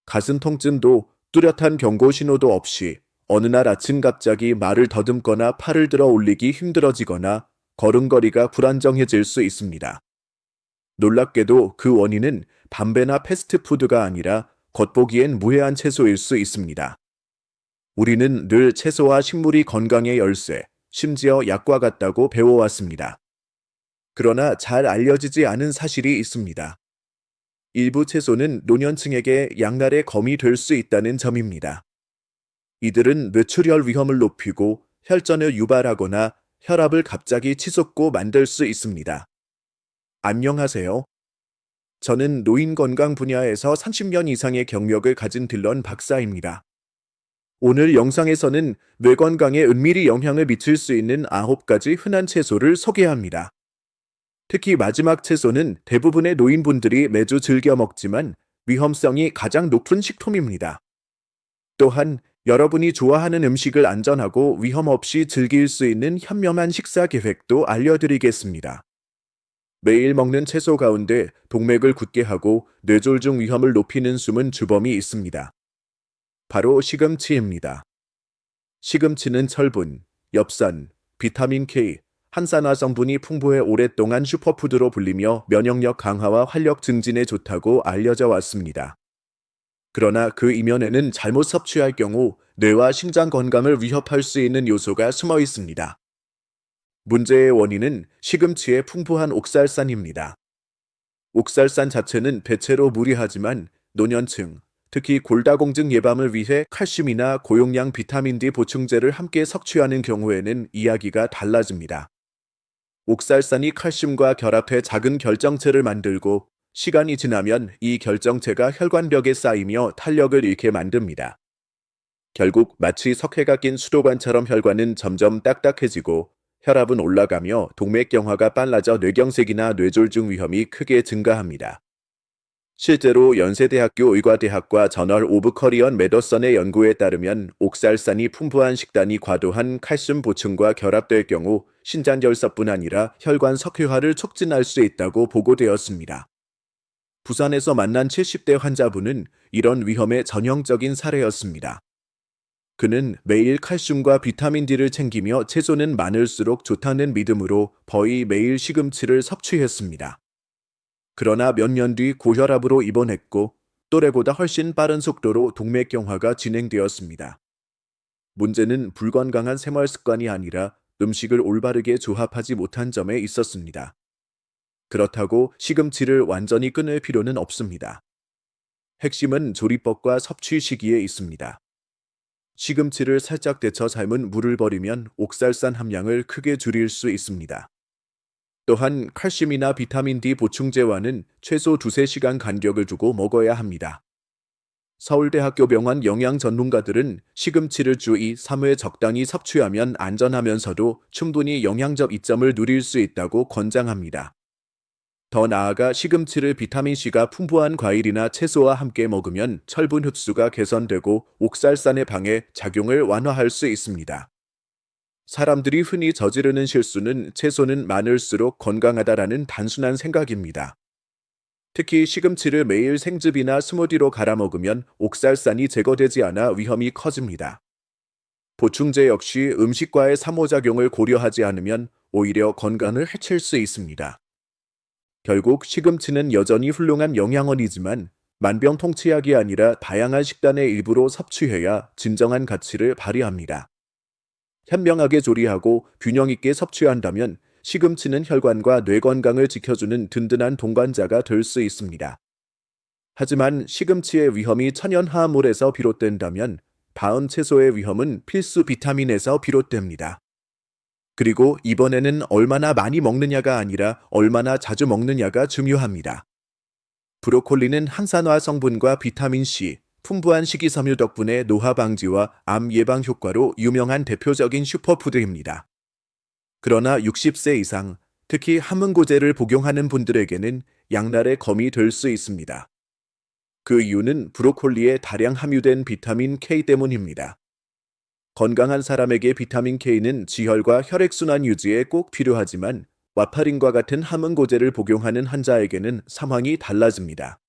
가슴 통증도 뚜렷한 경고 신호도 없이 어느 날 아침 갑자기 말을 더듬거나 팔을 들어 올리기 힘들어지거나 걸음걸이가 불안정해질 수 있습니다. 놀랍게도 그 원인은 담배나 패스트푸드가 아니라 겉보기엔 무해한 채소일 수 있습니다. 우리는 늘 채소와 식물이 건강의 열쇠, 심지어 약과 같다고 배워왔습니다. 그러나 잘 알려지지 않은 사실이 있습니다. 일부 채소는 노년층에게 양날의 검이 될 수 있다는 점입니다. 이들은 뇌출혈 위험을 높이고 혈전을 유발하거나 혈압을 갑자기 치솟고 만들 수 있습니다. 안녕하세요. 저는 노인 건강 분야에서 30년 이상의 경력을 가진 딜런 박사입니다. 오늘 영상에서는 뇌 건강에 은밀히 영향을 미칠 수 있는 9가지 흔한 채소를 소개합니다. 특히 마지막 채소는 대부분의 노인분들이 매주 즐겨 먹지만 위험성이 가장 높은 식품입니다. 또한 여러분이 좋아하는 음식을 안전하고 위험 없이 즐길 수 있는 현명한 식사 계획도 알려드리겠습니다. 매일 먹는 채소 가운데 동맥을 굳게 하고 뇌졸중 위험을 높이는 숨은 주범이 있습니다. 바로 시금치입니다. 시금치는 철분, 엽산, 비타민 K, 항산화 성분이 풍부해 오랫동안 슈퍼푸드로 불리며 면역력 강화와 활력 증진에 좋다고 알려져 왔습니다. 그러나 그 이면에는 잘못 섭취할 경우 뇌와 심장 건강을 위협할 수 있는 요소가 숨어 있습니다. 문제의 원인은 시금치의 풍부한 옥살산입니다. 옥살산 자체는 대체로 무리하지만 노년층, 특히 골다공증 예방을 위해 칼슘이나 고용량 비타민 D 보충제를 함께 섭취하는 경우에는 이야기가 달라집니다. 옥살산이 칼슘과 결합해 작은 결정체를 만들고 시간이 지나면 이 결정체가 혈관벽에 쌓이며 탄력을 잃게 만듭니다. 결국 마치 석회가 낀 수도관처럼 혈관은 점점 딱딱해지고 혈압은 올라가며 동맥경화가 빨라져 뇌경색이나 뇌졸중 위험이 크게 증가합니다. 실제로 연세대학교 의과대학과 저널 오브 커리언 메더선의 연구에 따르면 옥살산이 풍부한 식단이 과도한 칼슘 보충과 결합될 경우 신장결석뿐 아니라 혈관 석회화를 촉진할 수 있다고 보고되었습니다. 부산에서 만난 70대 환자분은 이런 위험의 전형적인 사례였습니다. 그는 매일 칼슘과 비타민 D를 챙기며 채소는 많을수록 좋다는 믿음으로 거의 매일 시금치를 섭취했습니다. 그러나 몇 년 뒤 고혈압으로 입원했고 또래보다 훨씬 빠른 속도로 동맥경화가 진행되었습니다. 문제는 불건강한 생활 습관이 아니라 음식을 올바르게 조합하지 못한 점에 있었습니다. 그렇다고 시금치를 완전히 끊을 필요는 없습니다. 핵심은 조리법과 섭취 시기에 있습니다. 시금치를 살짝 데쳐 삶은 물을 버리면 옥살산 함량을 크게 줄일 수 있습니다. 또한 칼슘이나 비타민 D 보충제와는 최소 2~3시간 간격을 두고 먹어야 합니다. 서울대학교 병원 영양 전문가들은 시금치를 주 2, 3회 적당히 섭취하면 안전하면서도 충분히 영양적 이점을 누릴 수 있다고 권장합니다. 더 나아가 시금치를 비타민C가 풍부한 과일이나 채소와 함께 먹으면 철분 흡수가 개선되고 옥살산의 방해 작용을 완화할 수 있습니다. 사람들이 흔히 저지르는 실수는 채소는 많을수록 건강하다라는 단순한 생각입니다. 특히 시금치를 매일 생즙이나 스무디로 갈아 먹으면 옥살산이 제거되지 않아 위험이 커집니다. 보충제 역시 음식과의 상호작용을 고려하지 않으면 오히려 건강을 해칠 수 있습니다. 결국 시금치는 여전히 훌륭한 영양원이지만 만병통치약이 아니라 다양한 식단의 일부로 섭취해야 진정한 가치를 발휘합니다. 현명하게 조리하고 균형 있게 섭취한다면 시금치는 혈관과 뇌 건강을 지켜주는 든든한 동반자가 될 수 있습니다. 하지만 시금치의 위험이 천연화합물에서 비롯된다면 다음 채소의 위험은 필수 비타민에서 비롯됩니다. 그리고 이번에는 얼마나 많이 먹느냐가 아니라 얼마나 자주 먹느냐가 중요합니다. 브로콜리는 항산화 성분과 비타민 C, 풍부한 식이섬유 덕분에 노화 방지와 암 예방 효과로 유명한 대표적인 슈퍼푸드입니다. 그러나 60세 이상, 특히 항문고제를 복용하는 분들에게는 양날의 검이 될 수 있습니다. 그 이유는 브로콜리에 다량 함유된 비타민 K 때문입니다. 건강한 사람에게 비타민 K는 지혈과 혈액순환 유지에 꼭 필요하지만 와파린과 같은 항문고제를 복용하는 환자에게는 상황이 달라집니다.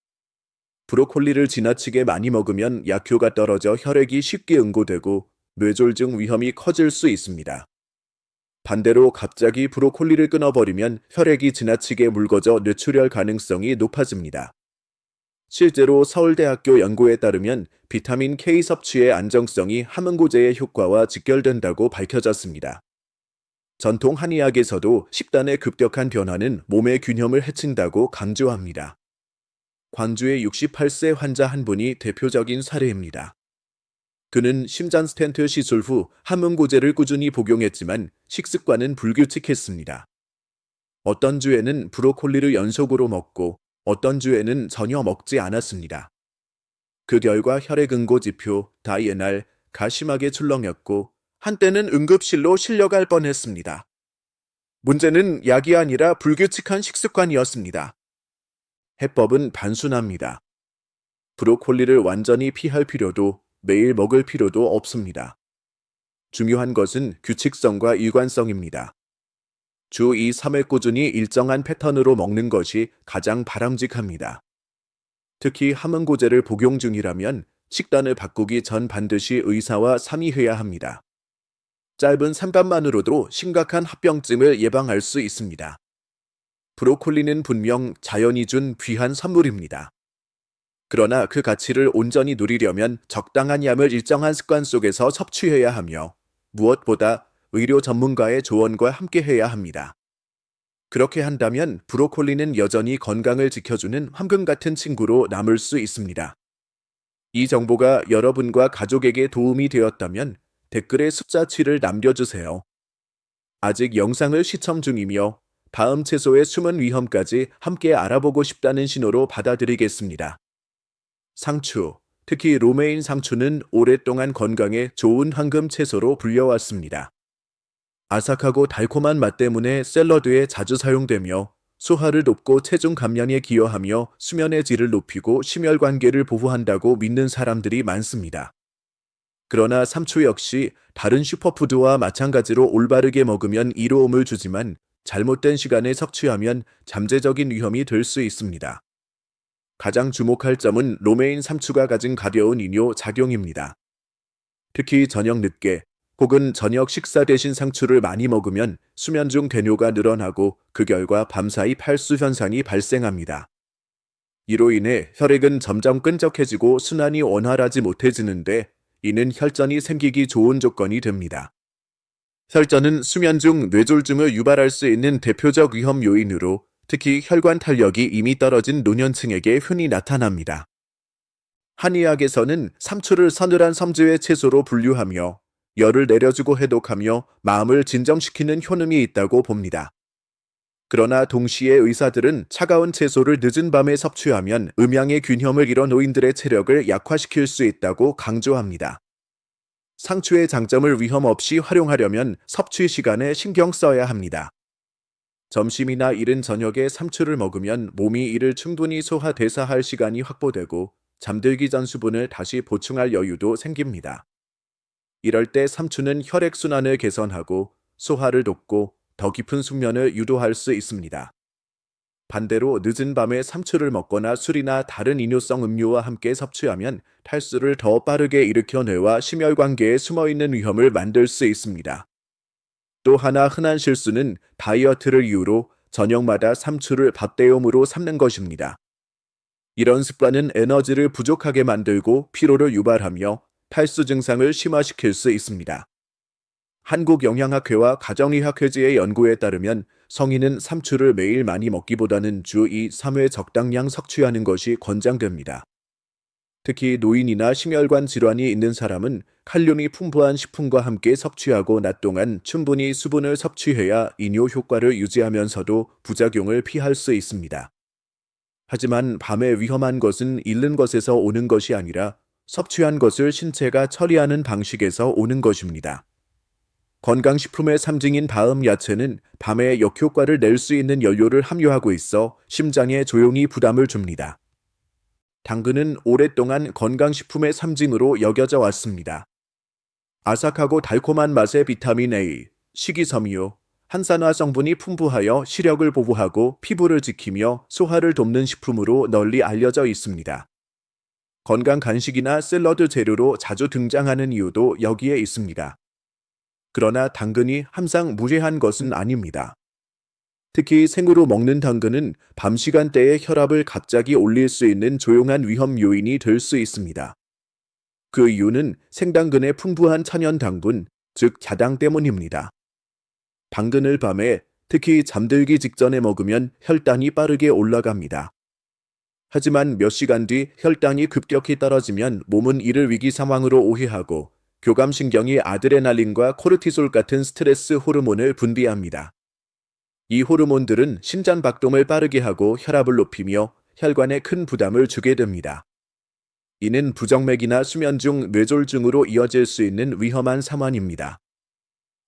브로콜리를 지나치게 많이 먹으면 약효가 떨어져 혈액이 쉽게 응고되고 뇌졸중 위험이 커질 수 있습니다. 반대로 갑자기 브로콜리를 끊어버리면 혈액이 지나치게 묽어져 뇌출혈 가능성이 높아집니다. 실제로 서울대학교 연구에 따르면 비타민 K 섭취의 안정성이 함흥고제의 효과와 직결된다고 밝혀졌습니다. 전통 한의학에서도 식단의 급격한 변화는 몸의 균형을 해친다고 강조합니다. 광주의 68세 환자 한 분이 대표적인 사례입니다. 그는 심장 스텐트 시술 후 함흥고제를 꾸준히 복용했지만 식습관은 불규칙했습니다. 어떤 주에는 브로콜리를 연속으로 먹고 어떤 주에는 전혀 먹지 않았습니다. 그 결과 혈액 응고 지표, 다이에날, 가 심하게 출렁였고 한때는 응급실로 실려갈 뻔했습니다. 문제는 약이 아니라 불규칙한 식습관이었습니다. 해법은 단순합니다. 브로콜리를 완전히 피할 필요도 매일 먹을 필요도 없습니다. 중요한 것은 규칙성과 일관성입니다. 주 2, 3회 꾸준히 일정한 패턴으로 먹는 것이 가장 바람직합니다. 특히 함흥고제를 복용 중이라면 식단을 바꾸기 전 반드시 의사와 상의해야 합니다. 짧은 삼간만으로도 심각한 합병증을 예방할 수 있습니다. 브로콜리는 분명 자연이 준 귀한 선물입니다. 그러나 그 가치를 온전히 누리려면 적당한 양을 일정한 습관 속에서 섭취해야 하며 무엇보다 의료 전문가의 조언과 함께 해야 합니다. 그렇게 한다면 브로콜리는 여전히 건강을 지켜주는 황금 같은 친구로 남을 수 있습니다. 이 정보가 여러분과 가족에게 도움이 되었다면 댓글에 숫자 7을 남겨주세요. 아직 영상을 시청 중이며 다음 채소의 숨은 위험까지 함께 알아보고 싶다는 신호로 받아들이겠습니다. 상추, 특히 로메인 상추는 오랫동안 건강에 좋은 황금 채소로 불려왔습니다. 아삭하고 달콤한 맛 때문에 샐러드에 자주 사용되며 소화를 돕고 체중 감량에 기여하며 수면의 질을 높이고 심혈관계를 보호한다고 믿는 사람들이 많습니다. 그러나 상추 역시 다른 슈퍼푸드와 마찬가지로 올바르게 먹으면 이로움을 주지만 잘못된 시간에 섭취하면 잠재적인 위험이 될 수 있습니다. 가장 주목할 점은 로메인 상추가 가진 가벼운 이뇨 작용입니다. 특히 저녁 늦게 혹은 저녁 식사 대신 상추를 많이 먹으면 수면 중 대뇨가 늘어나고 그 결과 밤사이 팔수 현상이 발생합니다. 이로 인해 혈액은 점점 끈적해지고 순환이 원활하지 못해지는데 이는 혈전이 생기기 좋은 조건이 됩니다. 혈전은 수면 중 뇌졸중을 유발할 수 있는 대표적 위험 요인으로 특히 혈관 탄력이 이미 떨어진 노년층에게 흔히 나타납니다. 한의학에서는 상추를 서늘한 섬유의 채소로 분류하며 열을 내려주고 해독하며 마음을 진정시키는 효능이 있다고 봅니다. 그러나 동시에 의사들은 차가운 채소를 늦은 밤에 섭취하면 음양의 균형을 잃어 노인들의 체력을 약화시킬 수 있다고 강조합니다. 상추의 장점을 위험 없이 활용하려면 섭취 시간에 신경 써야 합니다. 점심이나 이른 저녁에 상추를 먹으면 몸이 이를 충분히 소화 대사할 시간이 확보되고 잠들기 전 수분을 다시 보충할 여유도 생깁니다. 이럴 때 상추는 혈액순환을 개선하고 소화를 돕고 더 깊은 숙면을 유도할 수 있습니다. 반대로 늦은 밤에 상추를 먹거나 술이나 다른 이뇨성 음료와 함께 섭취하면 탈수를 더 빠르게 일으켜 뇌와 심혈관계에 숨어있는 위험을 만들 수 있습니다. 또 하나 흔한 실수는 다이어트를 이유로 저녁마다 상추를 밥 대용으로 삼는 것입니다. 이런 습관은 에너지를 부족하게 만들고 피로를 유발하며 탈수 증상을 심화시킬 수 있습니다. 한국영양학회와 가정의학회지의 연구에 따르면 성인은 상추를 매일 많이 먹기보다는 주 2, 3회 적당량 섭취하는 것이 권장됩니다. 특히 노인이나 심혈관 질환이 있는 사람은 칼륨이 풍부한 식품과 함께 섭취하고 낮 동안 충분히 수분을 섭취해야 이뇨 효과를 유지하면서도 부작용을 피할 수 있습니다. 하지만 밤에 위험한 것은 잃는 것에서 오는 것이 아니라 섭취한 것을 신체가 처리하는 방식에서 오는 것입니다. 건강식품의 상징인 다음 야채는 밤에 역효과를 낼 수 있는 연료를 함유하고 있어 심장에 조용히 부담을 줍니다. 당근은 오랫동안 건강식품의 상징으로 여겨져 왔습니다. 아삭하고 달콤한 맛의 비타민 A, 식이섬유, 한산화 성분이 풍부하여 시력을 보호하고 피부를 지키며 소화를 돕는 식품으로 널리 알려져 있습니다. 건강 간식이나 샐러드 재료로 자주 등장하는 이유도 여기에 있습니다. 그러나 당근이 항상 무해한 것은 아닙니다. 특히 생으로 먹는 당근은 밤 시간대에 혈압을 갑자기 올릴 수 있는 조용한 위험 요인이 될 수 있습니다. 그 이유는 생당근의 풍부한 천연 당분, 즉 자당 때문입니다. 당근을 밤에 특히 잠들기 직전에 먹으면 혈당이 빠르게 올라갑니다. 하지만 몇 시간 뒤 혈당이 급격히 떨어지면 몸은 이를 위기 상황으로 오해하고 교감신경이 아드레날린과 코르티솔 같은 스트레스 호르몬을 분비합니다. 이 호르몬들은 심장 박동을 빠르게 하고 혈압을 높이며 혈관에 큰 부담을 주게 됩니다. 이는 부정맥이나 수면 중 뇌졸중으로 이어질 수 있는 위험한 상황입니다.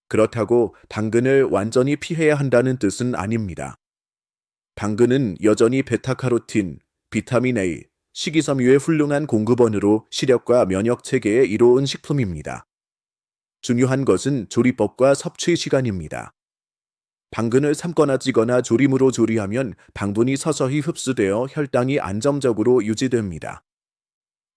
그렇다고 당근을 완전히 피해야 한다는 뜻은 아닙니다. 당근은 여전히 베타카로틴, 비타민 A, 식이섬유의 훌륭한 공급원으로 시력과 면역 체계에 이로운 식품입니다. 중요한 것은 조리법과 섭취 시간입니다. 당근을 삶거나 찌거나 조림으로 조리하면 당분이 서서히 흡수되어 혈당이 안정적으로 유지됩니다.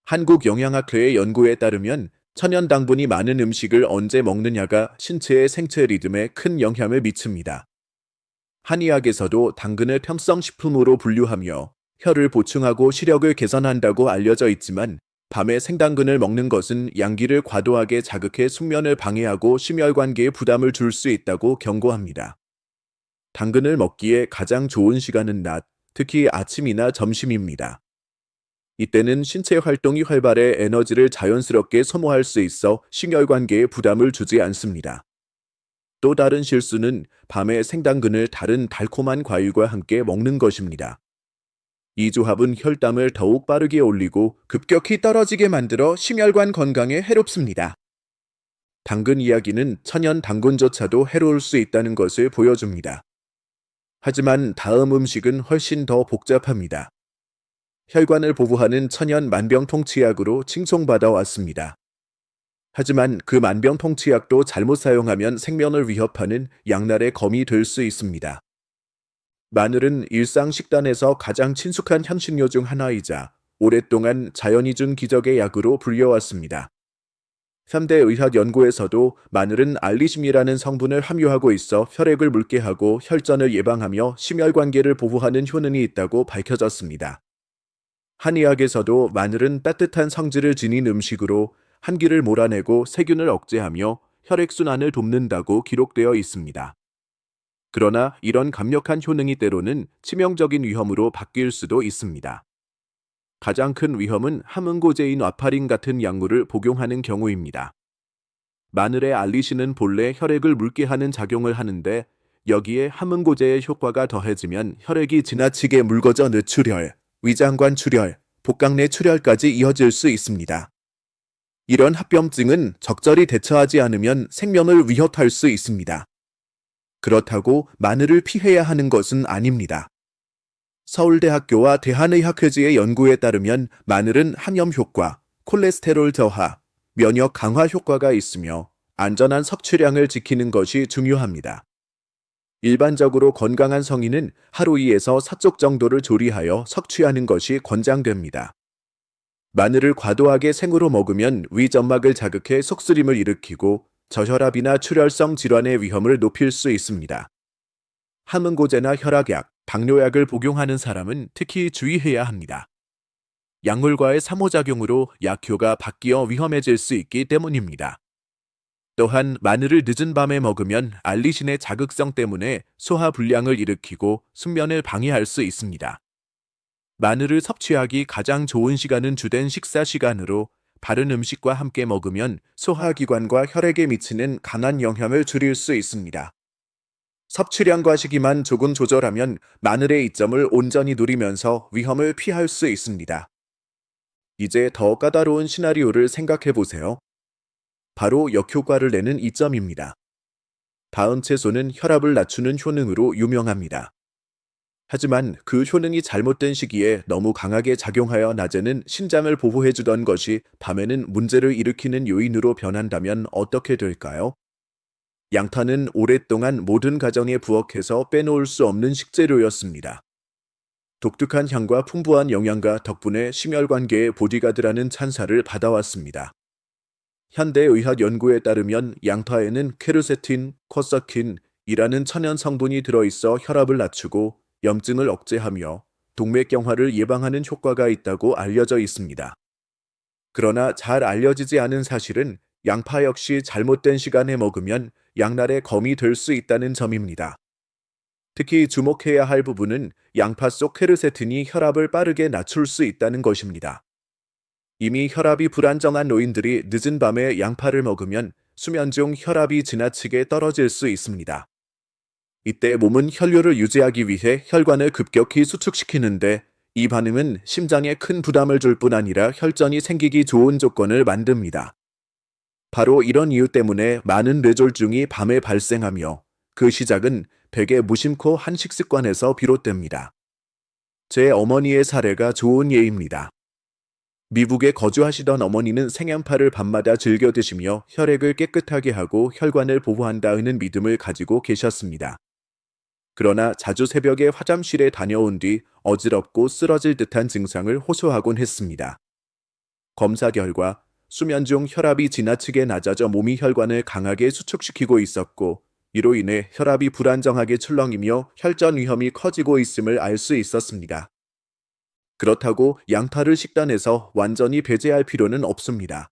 한국영양학회의 연구에 따르면 천연 당분이 많은 음식을 언제 먹느냐가 신체의 생체 리듬에 큰 영향을 미칩니다. 한의학에서도 당근을 평성식품으로 분류하며 혈을 보충하고 시력을 개선한다고 알려져 있지만 밤에 생당근을 먹는 것은 양기를 과도하게 자극해 숙면을 방해하고 심혈관계에 부담을 줄 수 있다고 경고합니다. 당근을 먹기에 가장 좋은 시간은 낮, 특히 아침이나 점심입니다. 이때는 신체 활동이 활발해 에너지를 자연스럽게 소모할 수 있어 심혈관계에 부담을 주지 않습니다. 또 다른 실수는 밤에 생당근을 다른 달콤한 과일과 함께 먹는 것입니다. 이 조합은 혈당을 더욱 빠르게 올리고 급격히 떨어지게 만들어 심혈관 건강에 해롭습니다. 당근 이야기는 천연 당근조차도 해로울 수 있다는 것을 보여줍니다. 하지만 다음 음식은 훨씬 더 복잡합니다. 혈관을 보호하는 천연 만병통치약으로 칭송받아 왔습니다. 하지만 그 만병통치약도 잘못 사용하면 생명을 위협하는 양날의 검이 될 수 있습니다. 마늘은 일상 식단에서 가장 친숙한 향신료 중 하나이자 오랫동안 자연이 준 기적의 약으로 불려왔습니다. 3대 의학 연구에서도 마늘은 알리신이라는 성분을 함유하고 있어 혈액을 묽게 하고 혈전을 예방하며 심혈관계를 보호하는 효능이 있다고 밝혀졌습니다. 한의학에서도 마늘은 따뜻한 성질을 지닌 음식으로 한기를 몰아내고 세균을 억제하며 혈액순환을 돕는다고 기록되어 있습니다. 그러나 이런 강력한 효능이 때로는 치명적인 위험으로 바뀔 수도 있습니다. 가장 큰 위험은 항응고제인 와파린 같은 약물을 복용하는 경우입니다. 마늘의 알리신은 본래 혈액을 묽게 하는 작용을 하는데 여기에 항응고제의 효과가 더해지면 혈액이 지나치게 묽어져 뇌출혈, 위장관 출혈, 복강내 출혈까지 이어질 수 있습니다. 이런 합병증은 적절히 대처하지 않으면 생명을 위협할 수 있습니다. 그렇다고 마늘을 피해야 하는 것은 아닙니다. 서울대학교와 대한의학회지의 연구에 따르면 마늘은 항염 효과, 콜레스테롤 저하, 면역 강화 효과가 있으며 안전한 섭취량을 지키는 것이 중요합니다. 일반적으로 건강한 성인은 하루 2에서 4쪽 정도를 조리하여 섭취하는 것이 권장됩니다. 마늘을 과도하게 생으로 먹으면 위점막을 자극해 속쓰림을 일으키고 저혈압이나 출혈성 질환의 위험을 높일 수 있습니다. 항응고제나 혈압약, 당뇨약을 복용하는 사람은 특히 주의해야 합니다. 약물과의 상호작용으로 약효가 바뀌어 위험해질 수 있기 때문입니다. 또한 마늘을 늦은 밤에 먹으면 알리신의 자극성 때문에 소화 불량을 일으키고 숙면을 방해할 수 있습니다. 마늘을 섭취하기 가장 좋은 시간은 주된 식사 시간으로 바른 음식과 함께 먹으면 소화기관과 혈액에 미치는 강한 영향을 줄일 수 있습니다. 섭취량과 시기만 조금 조절하면 마늘의 이점을 온전히 누리면서 위험을 피할 수 있습니다. 이제 더 까다로운 시나리오를 생각해 보세요. 바로 역효과를 내는 이점입니다. 다음 채소는 혈압을 낮추는 효능으로 유명합니다. 하지만 그 효능이 잘못된 시기에 너무 강하게 작용하여 낮에는 신장을 보호해주던 것이 밤에는 문제를 일으키는 요인으로 변한다면 어떻게 될까요? 양파는 오랫동안 모든 가정에 부엌에서 빼놓을 수 없는 식재료였습니다. 독특한 향과 풍부한 영양가 덕분에 심혈관계의 보디가드라는 찬사를 받아왔습니다. 현대의학 연구에 따르면 양파에는 케르세틴, 쿼서킨이라는 천연 성분이 들어있어 혈압을 낮추고 염증을 억제하며 동맥경화를 예방하는 효과가 있다고 알려져 있습니다. 그러나 잘 알려지지 않은 사실은 양파 역시 잘못된 시간에 먹으면 양날의 검이 될 수 있다는 점입니다. 특히 주목해야 할 부분은 양파 속 케르세틴이 혈압을 빠르게 낮출 수 있다는 것입니다. 이미 혈압이 불안정한 노인들이 늦은 밤에 양파를 먹으면 수면 중 혈압이 지나치게 떨어질 수 있습니다. 이때 몸은 혈류를 유지하기 위해 혈관을 급격히 수축시키는데 이 반응은 심장에 큰 부담을 줄 뿐 아니라 혈전이 생기기 좋은 조건을 만듭니다. 바로 이런 이유 때문에 많은 뇌졸중이 밤에 발생하며 그 시작은 대개 무심코 한식 습관에서 비롯됩니다. 제 어머니의 사례가 좋은 예입니다. 미국에 거주하시던 어머니는 생양파를 밤마다 즐겨 드시며 혈액을 깨끗하게 하고 혈관을 보호한다는 믿음을 가지고 계셨습니다. 그러나 자주 새벽에 화장실에 다녀온 뒤 어지럽고 쓰러질 듯한 증상을 호소하곤 했습니다. 검사 결과 수면 중 혈압이 지나치게 낮아져 몸이 혈관을 강하게 수축시키고 있었고 이로 인해 혈압이 불안정하게 출렁이며 혈전 위험이 커지고 있음을 알 수 있었습니다. 그렇다고 양파를 식단에서 완전히 배제할 필요는 없습니다.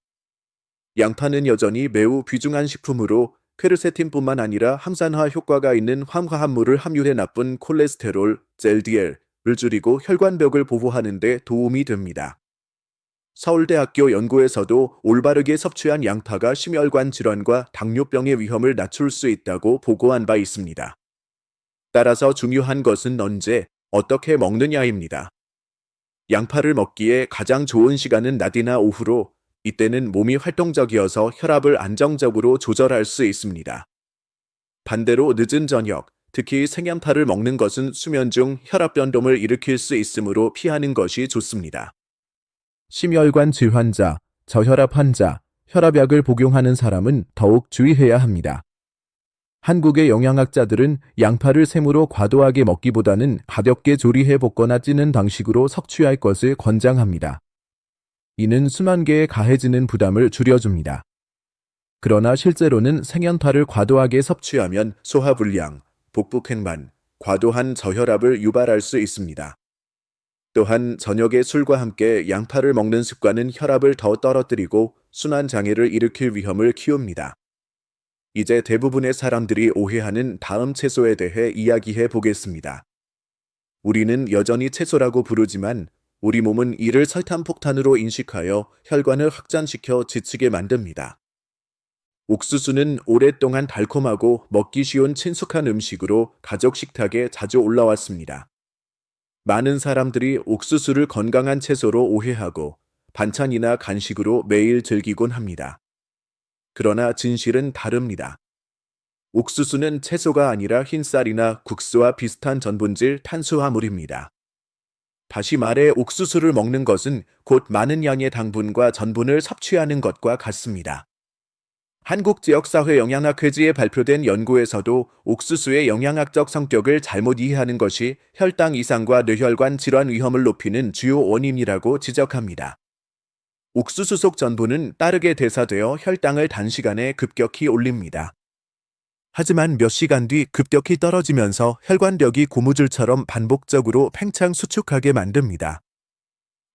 양파는 여전히 매우 귀중한 식품으로 퀘르세틴뿐만 아니라 항산화 효과가 있는 황화합물을 함유해 나쁜 콜레스테롤, LDL을 줄이고 혈관벽을 보호하는 데 도움이 됩니다. 서울대학교 연구에서도 올바르게 섭취한 양파가 심혈관 질환과 당뇨병의 위험을 낮출 수 있다고 보고한 바 있습니다. 따라서 중요한 것은 언제, 어떻게 먹느냐입니다. 양파를 먹기에 가장 좋은 시간은 낮이나 오후로, 이때는 몸이 활동적이어서 혈압을 안정적으로 조절할 수 있습니다. 반대로 늦은 저녁, 특히 생양파를 먹는 것은 수면 중 혈압 변동을 일으킬 수 있으므로 피하는 것이 좋습니다. 심혈관 질환자, 저혈압 환자, 혈압약을 복용하는 사람은 더욱 주의해야 합니다. 한국의 영양학자들은 양파를 생으로 과도하게 먹기보다는 가볍게 조리해 볶거나 찌는 방식으로 섭취할 것을 권장합니다. 이는 수면계에 가해지는 부담을 줄여줍니다. 그러나 실제로는 생양파를 과도하게 섭취하면 소화불량, 복부팽만, 과도한 저혈압을 유발할 수 있습니다. 또한 저녁에 술과 함께 양파를 먹는 습관은 혈압을 더 떨어뜨리고 순환장애를 일으킬 위험을 키웁니다. 이제 대부분의 사람들이 오해하는 다음 채소에 대해 이야기해 보겠습니다. 우리는 여전히 채소라고 부르지만 우리 몸은 이를 설탕폭탄으로 인식하여 혈관을 확장시켜 지치게 만듭니다. 옥수수는 오랫동안 달콤하고 먹기 쉬운 친숙한 음식으로 가족 식탁에 자주 올라왔습니다. 많은 사람들이 옥수수를 건강한 채소로 오해하고 반찬이나 간식으로 매일 즐기곤 합니다. 그러나 진실은 다릅니다. 옥수수는 채소가 아니라 흰쌀이나 국수와 비슷한 전분질 탄수화물입니다. 다시 말해 옥수수를 먹는 것은 곧 많은 양의 당분과 전분을 섭취하는 것과 같습니다. 한국지역사회 영양학회지에 발표된 연구에서도 옥수수의 영양학적 성격을 잘못 이해하는 것이 혈당 이상과 뇌혈관 질환 위험을 높이는 주요 원인이라고 지적합니다. 옥수수 속 전분은 빠르게 대사되어 혈당을 단시간에 급격히 올립니다. 하지만 몇 시간 뒤 급격히 떨어지면서 혈관벽이 고무줄처럼 반복적으로 팽창 수축하게 만듭니다.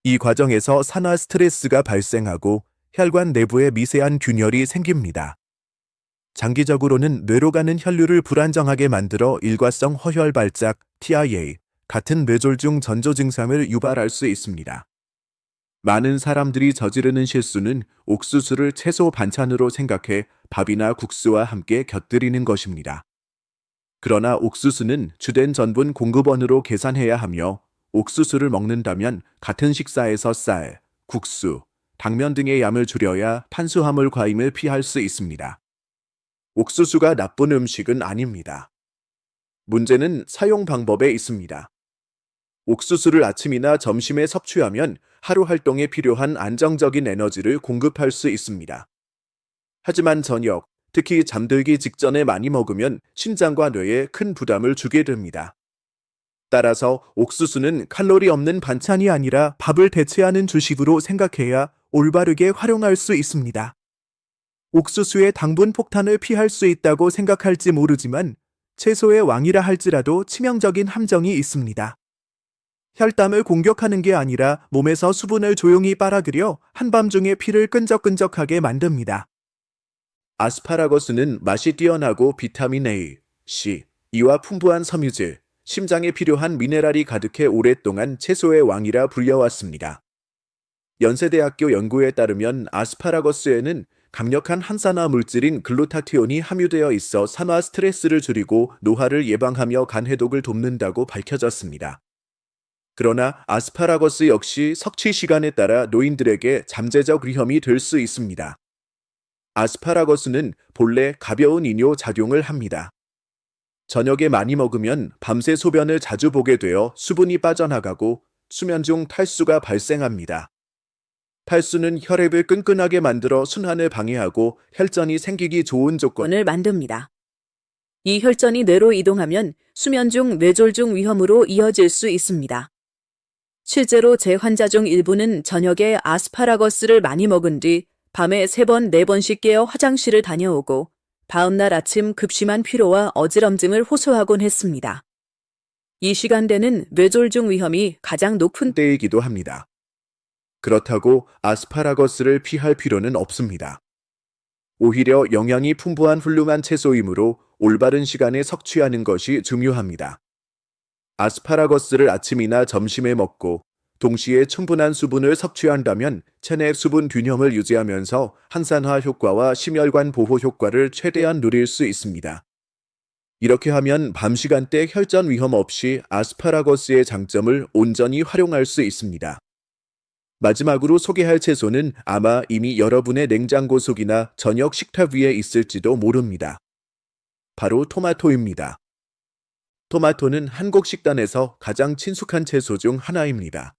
이 과정에서 산화 스트레스가 발생하고 혈관 내부에 미세한 균열이 생깁니다. 장기적으로는 뇌로 가는 혈류를 불안정하게 만들어 일과성 허혈 발작, TIA, 같은 뇌졸중 전조 증상을 유발할 수 있습니다. 많은 사람들이 저지르는 실수는 옥수수를 채소 반찬으로 생각해 밥이나 국수와 함께 곁들이는 것입니다. 그러나 옥수수는 주된 전분 공급원으로 계산해야 하며 옥수수를 먹는다면 같은 식사에서 쌀, 국수, 당면 등의 양을 줄여야 탄수화물 과임을 피할 수 있습니다. 옥수수가 나쁜 음식은 아닙니다. 문제는 사용 방법에 있습니다. 옥수수를 아침이나 점심에 섭취하면 하루 활동에 필요한 안정적인 에너지를 공급할 수 있습니다. 하지만 저녁, 특히 잠들기 직전에 많이 먹으면 신장과 뇌에 큰 부담을 주게 됩니다. 따라서 옥수수는 칼로리 없는 반찬이 아니라 밥을 대체하는 주식으로 생각해야 올바르게 활용할 수 있습니다. 옥수수의 당분 폭탄을 피할 수 있다고 생각할지 모르지만 채소의 왕이라 할지라도 치명적인 함정이 있습니다. 혈담을 공격하는 게 아니라 몸에서 수분을 조용히 빨아들여 한밤중에 피를 끈적끈적하게 만듭니다. 아스파라거스는 맛이 뛰어나고 비타민 A, C, E와 풍부한 섬유질, 심장에 필요한 미네랄이 가득해 오랫동안 채소의 왕이라 불려왔습니다. 연세대학교 연구에 따르면 아스파라거스에는 강력한 항산화 물질인 글루타티온이 함유되어 있어 산화 스트레스를 줄이고 노화를 예방하며 간 해독을 돕는다고 밝혀졌습니다. 그러나 아스파라거스 역시 섭취 시간에 따라 노인들에게 잠재적 위험이 될 수 있습니다. 아스파라거스는 본래 가벼운 이뇨 작용을 합니다. 저녁에 많이 먹으면 밤새 소변을 자주 보게 되어 수분이 빠져나가고 수면 중 탈수가 발생합니다. 탈수는 혈액을 끈끈하게 만들어 순환을 방해하고 혈전이 생기기 좋은 조건을 만듭니다. 이 혈전이 뇌로 이동하면 수면 중 뇌졸중 위험으로 이어질 수 있습니다. 실제로 제 환자 중 일부는 저녁에 아스파라거스를 많이 먹은 뒤 밤에 3번, 4번씩 깨어 화장실을 다녀오고 다음날 아침 급심한 피로와 어지럼증을 호소하곤 했습니다. 이 시간대는 뇌졸중 위험이 가장 높은 때이기도 합니다. 그렇다고 아스파라거스를 피할 필요는 없습니다. 오히려 영양이 풍부한 훌륭한 채소이므로 올바른 시간에 섭취하는 것이 중요합니다. 아스파라거스를 아침이나 점심에 먹고 동시에 충분한 수분을 섭취한다면 체내 수분 균형을 유지하면서 항산화 효과와 심혈관 보호 효과를 최대한 누릴 수 있습니다. 이렇게 하면 밤 시간대 혈전 위험 없이 아스파라거스의 장점을 온전히 활용할 수 있습니다. 마지막으로 소개할 채소는 아마 이미 여러분의 냉장고 속이나 저녁 식탁 위에 있을지도 모릅니다. 바로 토마토입니다. 토마토는 한국 식단에서 가장 친숙한 채소 중 하나입니다.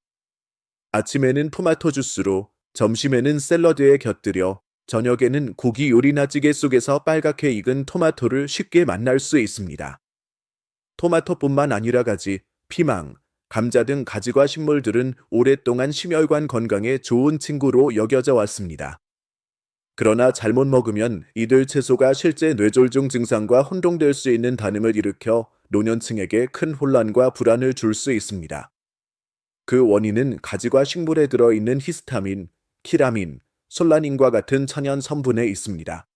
아침에는 토마토 주스로, 점심에는 샐러드에 곁들여, 저녁에는 고기 요리나 찌개 속에서 빨갛게 익은 토마토를 쉽게 만날 수 있습니다. 토마토뿐만 아니라 가지, 피망, 감자 등 가지과 식물들은 오랫동안 심혈관 건강에 좋은 친구로 여겨져 왔습니다. 그러나 잘못 먹으면 이들 채소가 실제 뇌졸중 증상과 혼동될 수 있는 단음을 일으켜 노년층에게 큰 혼란과 불안을 줄 수 있습니다. 그 원인은 가지과 식물에 들어있는 히스타민, 키라민, 솔라닌과 같은 천연 성분에 있습니다.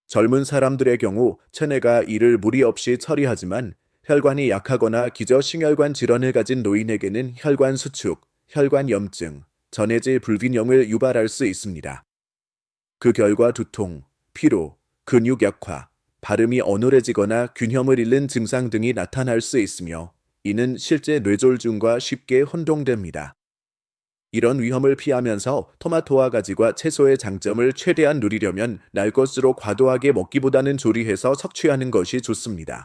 젊은 사람들의 경우 체내가 이를 무리 없이 처리하지만 혈관이 약하거나 기저심혈관 질환을 가진 노인에게는 혈관 수축, 혈관 염증, 전해질 불균형을 유발할 수 있습니다. 그 결과 두통, 피로, 근육 약화, 발음이 어눌해지거나 균형을 잃는 증상 등이 나타날 수 있으며 이는 실제 뇌졸중과 쉽게 혼동됩니다. 이런 위험을 피하면서 토마토와 가지과 채소의 장점을 최대한 누리려면 날 것으로 과도하게 먹기보다는 조리해서 섭취하는 것이 좋습니다.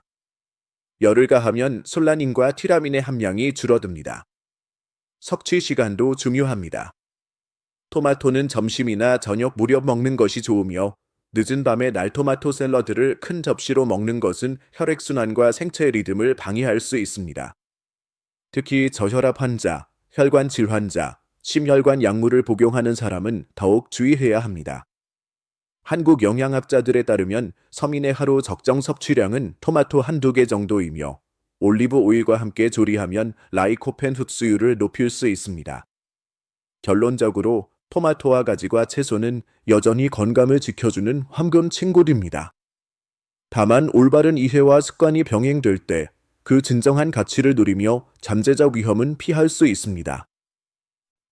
열을 가하면 솔라닌과 티라민의 함량이 줄어듭니다. 섭취 시간도 중요합니다. 토마토는 점심이나 저녁 무렵 먹는 것이 좋으며 늦은 밤에 날토마토 샐러드를 큰 접시로 먹는 것은 혈액순환과 생체 리듬을 방해할 수 있습니다. 특히 저혈압 환자, 혈관 질환자, 심혈관 약물을 복용하는 사람은 더욱 주의해야 합니다. 한국 영양학자들에 따르면 서민의 하루 적정 섭취량은 토마토 한두 개 정도이며 올리브 오일과 함께 조리하면 라이코펜 흡수율을 높일 수 있습니다. 결론적으로 토마토와 가지과 채소는 여전히 건강을 지켜주는 황금 친구들입니다. 다만 올바른 이해와 습관이 병행될 때 그 진정한 가치를 누리며 잠재적 위험은 피할 수 있습니다.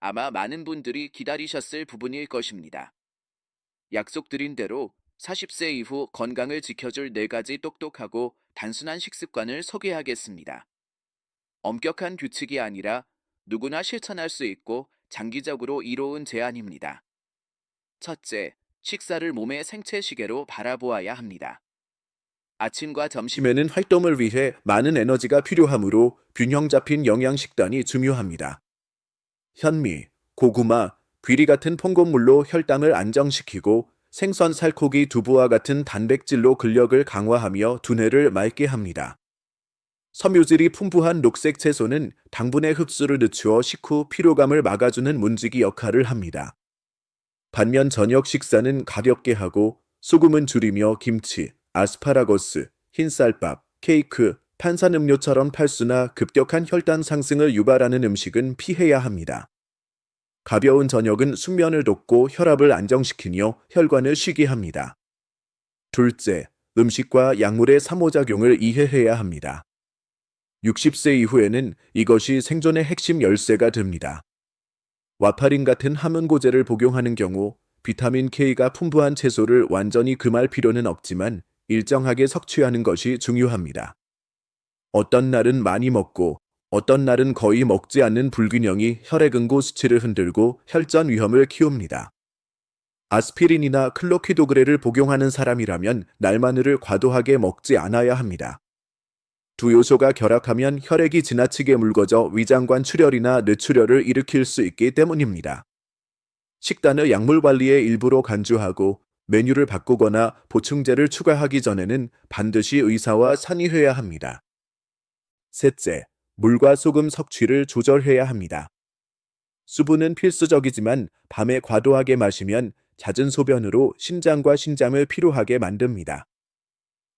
아마 많은 분들이 기다리셨을 부분일 것입니다. 약속드린 대로 40세 이후 건강을 지켜줄 4가지 똑똑하고 단순한 식습관을 소개하겠습니다. 엄격한 규칙이 아니라 누구나 실천할 수 있고 장기적으로 이로운 제안입니다. 첫째, 식사를 몸의 생체 시계로 바라보아야 합니다. 아침과 점심에 점심에는 활동을 위해 많은 에너지가 필요하므로 균형 잡힌 영양 식단이 중요합니다. 현미, 고구마, 귀리 같은 퐁곤물로 혈당을 안정시키고 생선, 살코기, 두부와 같은 단백질로 근력을 강화하며 두뇌를 맑게 합니다. 섬유질이 풍부한 녹색 채소는 당분의 흡수를 늦추어 식후 피로감을 막아주는 문지기 역할을 합니다. 반면 저녁 식사는 가볍게 하고 소금은 줄이며 김치, 아스파라거스, 흰쌀밥, 케이크, 탄산음료처럼 탈수나 급격한 혈당 상승을 유발하는 음식은 피해야 합니다. 가벼운 저녁은 숙면을 돕고 혈압을 안정시키며 혈관을 쉬게 합니다. 둘째, 음식과 약물의 상호작용을 이해해야 합니다. 60세 이후에는 이것이 생존의 핵심 열쇠가 됩니다. 와파린 같은 항문고제를 복용하는 경우 비타민 K가 풍부한 채소를 완전히 금할 필요는 없지만 일정하게 섭취하는 것이 중요합니다. 어떤 날은 많이 먹고 어떤 날은 거의 먹지 않는 불균형이 혈액 응고 수치를 흔들고 혈전 위험을 키웁니다. 아스피린이나 클로키도그레를 복용하는 사람이라면 날마늘을 과도하게 먹지 않아야 합니다. 두 요소가 결합하면 혈액이 지나치게 묽어져 위장관 출혈이나 뇌출혈을 일으킬 수 있기 때문입니다. 식단을 약물 관리의 일부로 간주하고 메뉴를 바꾸거나 보충제를 추가하기 전에는 반드시 의사와 상의해야 합니다. 셋째, 물과 소금 섭취를 조절해야 합니다. 수분은 필수적이지만 밤에 과도하게 마시면 잦은 소변으로 신장과 신장을 피로하게 만듭니다.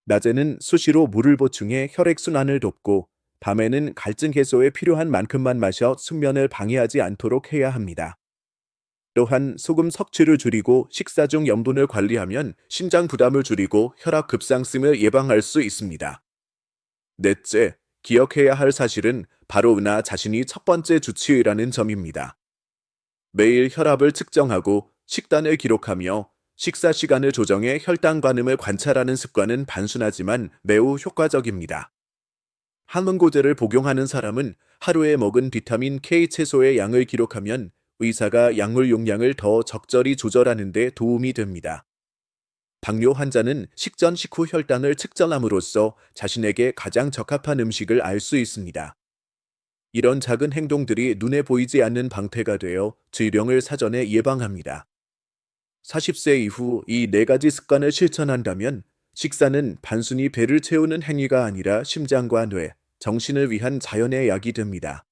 낮에는 수시로 물을 보충해 혈액순환을 돕고 밤에는 갈증 해소에 필요한 만큼만 마셔 숙면을 방해하지 않도록 해야 합니다. 또한 소금 섭취를 줄이고 식사 중 염분을 관리하면 신장 부담을 줄이고 혈압 급상승을 예방할 수 있습니다. 넷째, 기억해야 할 사실은 바로 나 자신이 첫 번째 주치의라는 점입니다. 매일 혈압을 측정하고 식단을 기록하며 식사 시간을 조정해 혈당 반응을 관찰하는 습관은 단순하지만 매우 효과적입니다. 항문고제를 복용하는 사람은 하루에 먹은 비타민 K 채소의 양을 기록하면 의사가 약물 용량을 더 적절히 조절하는 데 도움이 됩니다. 당뇨 환자는 식전 식후 혈당을 측정함으로써 자신에게 가장 적합한 음식을 알 수 있습니다. 이런 작은 행동들이 눈에 보이지 않는 방패가 되어 질병을 사전에 예방합니다. 40세 이후 이 4가지 습관을 실천한다면 식사는 단순히 배를 채우는 행위가 아니라 심장과 뇌, 정신을 위한 자연의 약이 됩니다.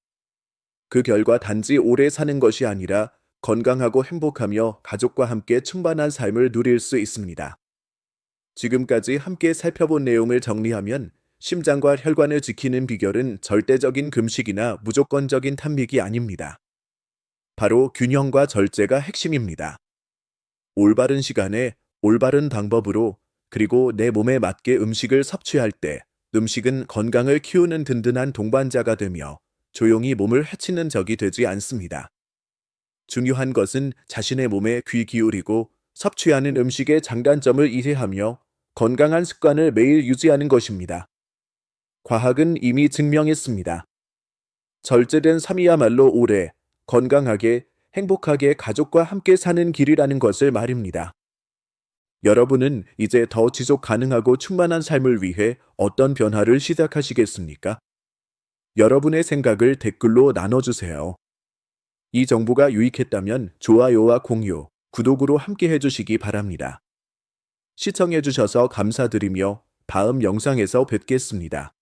그 결과 단지 오래 사는 것이 아니라 건강하고 행복하며 가족과 함께 충만한 삶을 누릴 수 있습니다. 지금까지 함께 살펴본 내용을 정리하면 심장과 혈관을 지키는 비결은 절대적인 금식이나 무조건적인 탄식이 아닙니다. 바로 균형과 절제가 핵심입니다. 올바른 시간에 올바른 방법으로 그리고 내 몸에 맞게 음식을 섭취할 때 음식은 건강을 키우는 든든한 동반자가 되며 조용히 몸을 해치는 적이 되지 않습니다. 중요한 것은 자신의 몸에 귀 기울이고 섭취하는 음식의 장단점을 이해하며 건강한 습관을 매일 유지하는 것입니다. 과학은 이미 증명했습니다. 절제된 삶이야말로 오래, 건강하게, 행복하게 가족과 함께 사는 길이라는 것을 말입니다. 여러분은 이제 더 지속 가능하고 충만한 삶을 위해 어떤 변화를 시작하시겠습니까? 여러분의 생각을 댓글로 나눠주세요. 이 정보가 유익했다면 좋아요와 공유, 구독으로 함께 해주시기 바랍니다. 시청해주셔서 감사드리며 다음 영상에서 뵙겠습니다.